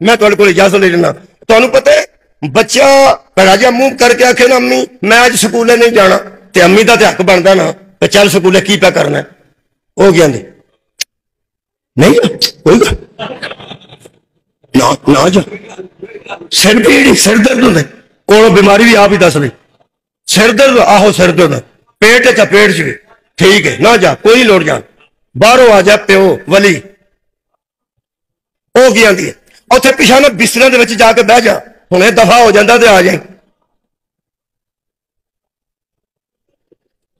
मैं तुहाडे कोल इजाजत ले लेना। तुहानू पता है बच्चा बड़ा जिहा मूंह करके आखे ना अम्मी मैं अज स्कूले नहीं जाना, ते अम्मी का तो हक बनता ना तो चल स्कूले की पे करना हो गया नहीं कोई ना ना जा सिर पीड़ सिर दर्द होंगे कोलों बीमारी भी आप ही दस ली सिर दर्द आहो सिर दर्द पेट च पेट च भी ठीक है ना जा कोई लोड़ जा बाहरों आ जा प्यो वली हो गई आती है उत्थे पिछा ना बिस्तरे दे विच जाके बह जा हुणे दफा हो जाता तो आ जाए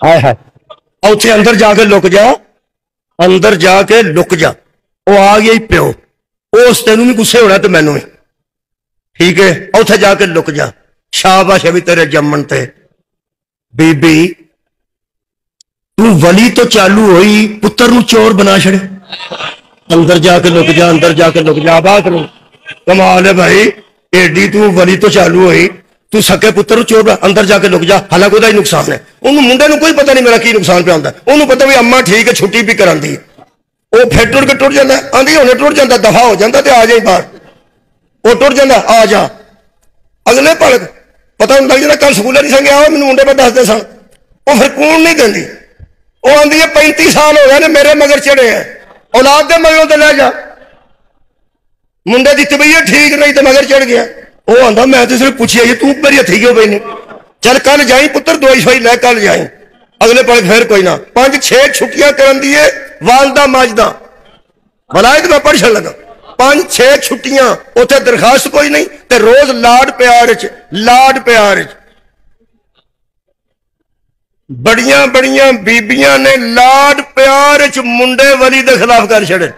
हाय हाय उत्थे अंदर जाके लुक जा अंदर जाके लुक जा वो आ गया ही प्यो उस तेनू भी गुस्से होना तो मैनू भी ठीक है उत्थे जाके लुक जा शाबाश है भी तेरे जम्मन ते बीबी तू वली तो चालू हुई पुत्र नू चोर बना छड़े अंदर जाके लुक जा अंदर जाके लुक जा बात करो कमाल है भाई एडी तू वली तो चालू हुई तू सके पुत्र चोर अंदर जाके लुक जा हालांकि वह नुकसान है उन्होंने मुंडे को कोई पता नहीं मेरा की नुकसान पे आता उन्होंने पता भी अम्मा ठीक है छुट्टी भी कराती है वो फिर टुर के टुर जाता आंधी हुणे टुर जाता दफा हो जाता तो आ जाए बाहर वो टुर जाता आ जा अगले पल पता लग जाता कल स्कूल नहीं संगे आओ मैंने मुंडे पर दसते सन वो फिर कूण नहीं देंदी वो आंधी है 35 साल हो गए ने मेरे मगर चढ़े हैं औलाद के मगरों तो लै जा मुंडे की तबीयत ठीक नहीं तो मगर चढ़ गया वो आंदा मैं तो सिर्फ पूछी आई तू मेरी हथी क्यों पई नहीं चल कल जाई पुत्र दवाई शवाई लै कल जाई अगले पल फिर कोई ना 5-6 छुट्टियां करन दी है वालदा माजदा बलायत मैं पढ़ लगा 5-6 छुट्टियां उत्थे दरखास्त कोई नहीं ते रोज लाड प्यार बड़ियां बड़ियां बीबियां ने लाड प्यार मुंडे वली दे खिलाफ कर छड़े